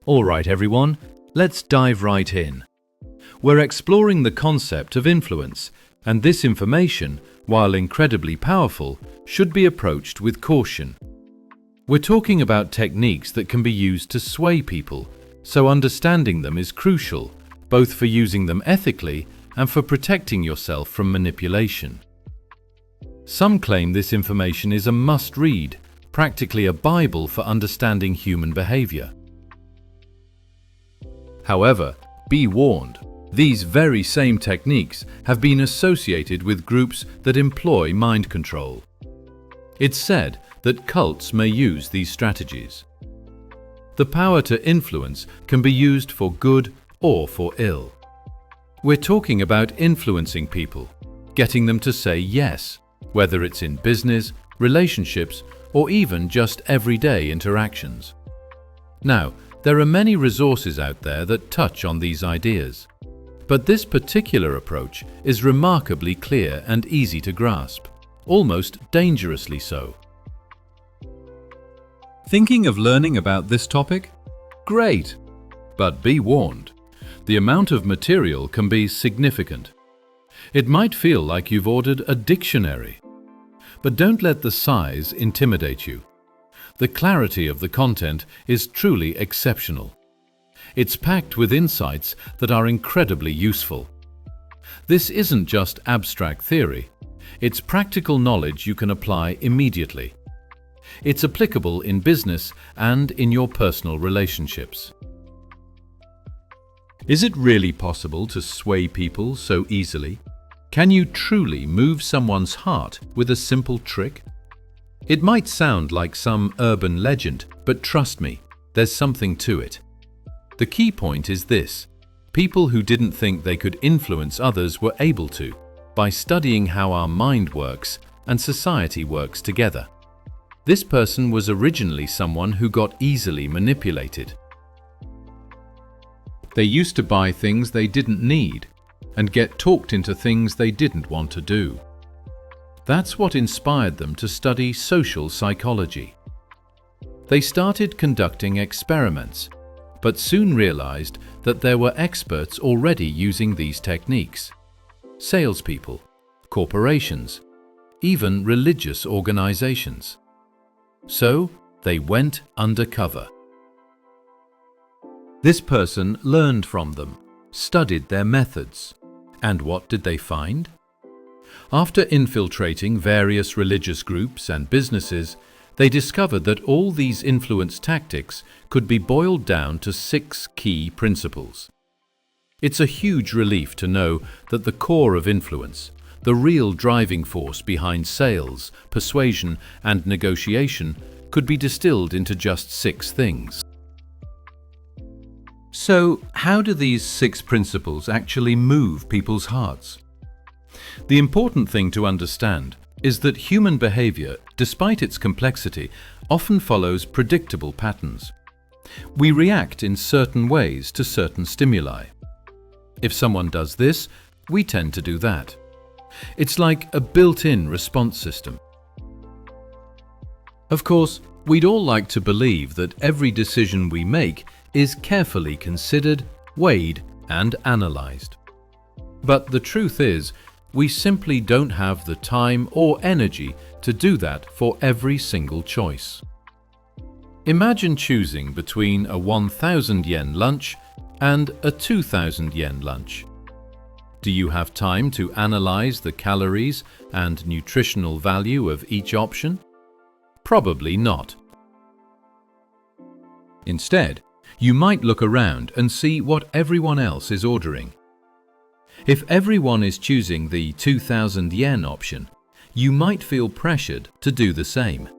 Alright everyone, let's dive right in. We're exploring the concept of influence, and this information, while incredibly powerful, should be approached with caution. We're talking about techniques that can be used to sway people, so understanding them is crucial, both for using them ethically and for protecting yourself from manipulation. Some claim this information is a must-read, practically a Bible for understanding human behavior. However, be warned, these very same techniques have been associated with groups that employ mind control. It's said that cults may use these strategies. The power to influence can be used for good or for ill. We're talking about influencing people, getting them to say yes, whether it's in business, relationships, or even just everyday interactions. Now, there are many resources out there that touch on these ideas, but this particular approach is remarkably clear and easy to grasp, almost dangerously so. Thinking of learning about this topic? Great! But be warned, the amount of material can be significant. It might feel like you've ordered a dictionary. But don't let the size intimidate you. The clarity of the content is truly exceptional. It's packed with insights that are incredibly useful. This isn't just abstract theory. It's practical knowledge you can apply immediately. It's applicable in business and in your personal relationships. Is it really possible to sway people so easily? Can you truly move someone's heart with a simple trick? It might sound like some urban legend, but trust me, there's something to it. The key point is this: people who didn't think they could influence others were able to, by studying how our mind works and society works together. This person was originally someone who got easily manipulated. They used to buy things they didn't need and get talked into things they didn't want to do. That's what inspired them to study social psychology. They started conducting experiments, but soon realized that there were experts already using these techniques. Salespeople, corporations, even religious organizations. So they went undercover. This person learned from them, studied their methods, and what did they find? After infiltrating various religious groups and businesses, they discovered that all these influence tactics could be boiled down to 6 key principles. It's a huge relief to know that the core of influence, the real driving force behind sales, persuasion, and negotiation, could be distilled into just 6 things. So, how do these 6 principles actually move people's hearts? The important thing to understand is that human behavior, despite its complexity, often follows predictable patterns. We react in certain ways to certain stimuli. If someone does this, we tend to do that. It's like a built-in response system. Of course, we'd all like to believe that every decision we make is carefully considered, weighed, and analyzed. But the truth is, we simply don't have the time or energy to do that for every single choice. Imagine choosing between a 1,000 yen lunch and a 2,000 yen lunch. Do you have time to analyze the calories and nutritional value of each option? Probably not. Instead, you might look around and see what everyone else is ordering. If everyone is choosing the 2,000 yen option, you might feel pressured to do the same.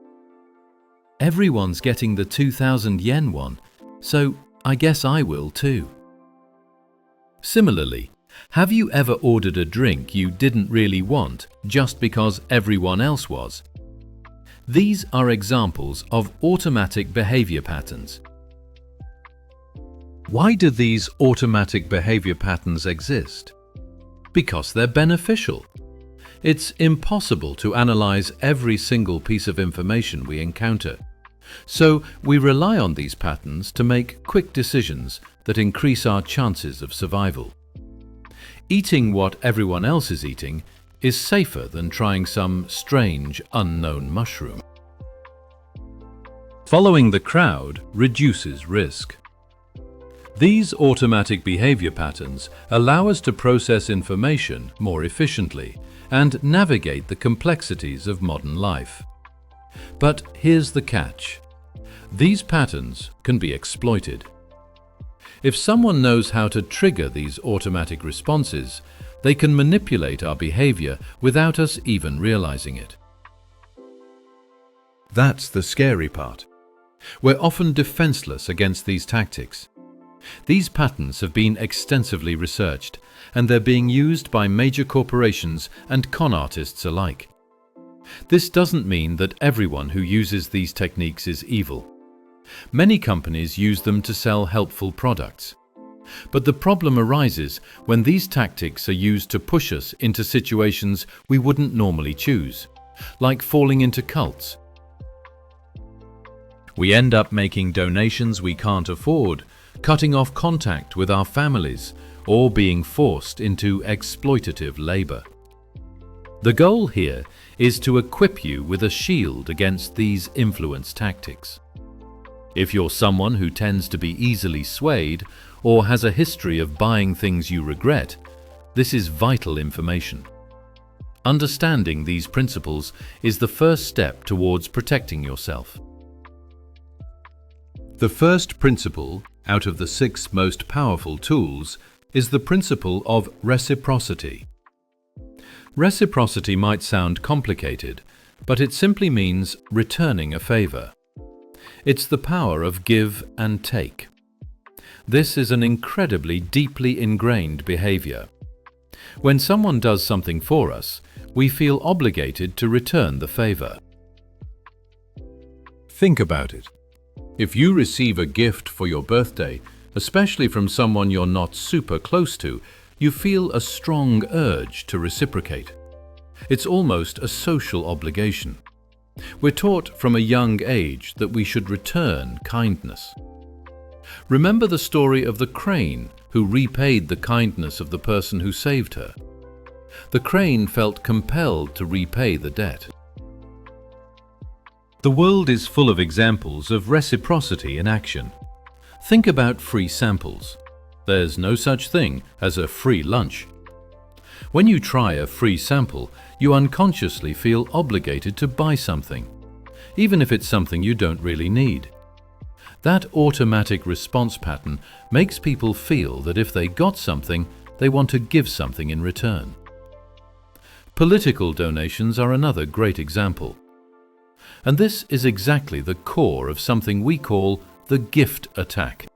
Everyone's getting the 2,000 yen one, so I guess I will too. Similarly, have you ever ordered a drink you didn't really want just because everyone else was? These are examples of automatic behavior patterns. Why do these automatic behavior patterns exist? Because they're beneficial. It's impossible to analyze every single piece of information we encounter. So we rely on these patterns to make quick decisions that increase our chances of survival. Eating what everyone else is eating is safer than trying some strange, unknown mushroom. Following the crowd reduces risk. These automatic behavior patterns allow us to process information more efficiently and navigate the complexities of modern life. But here's the catch. These patterns can be exploited. If someone knows how to trigger these automatic responses, they can manipulate our behavior without us even realizing it. That's the scary part. We're often defenseless against these tactics. These patterns have been extensively researched, and they're being used by major corporations and con artists alike. This doesn't mean that everyone who uses these techniques is evil. Many companies use them to sell helpful products. But the problem arises when these tactics are used to push us into situations we wouldn't normally choose, like falling into cults. We end up making donations we can't afford, cutting off contact with our families, or being forced into exploitative labor. The goal here is to equip you with a shield against these influence tactics. If you're someone who tends to be easily swayed or has a history of buying things you regret, this is vital information. Understanding these principles is the first step towards protecting yourself. The first principle out of the 6 most powerful tools is the principle of reciprocity. Reciprocity might sound complicated, but it simply means returning a favor. It's the power of give and take. This is an incredibly deeply ingrained behavior. When someone does something for us, we feel obligated to return the favor. Think about it. If you receive a gift for your birthday, especially from someone you're not super close to, you feel a strong urge to reciprocate. It's almost a social obligation. We're taught from a young age that we should return kindness. Remember the story of the crane who repaid the kindness of the person who saved her. The crane felt compelled to repay the debt. The world is full of examples of reciprocity in action. Think about free samples. There's no such thing as a free lunch. When you try a free sample, you unconsciously feel obligated to buy something, even if it's something you don't really need. That automatic response pattern makes people feel that if they got something, they want to give something in return. Political donations are another great example. And this is exactly the core of something we call the gift attack.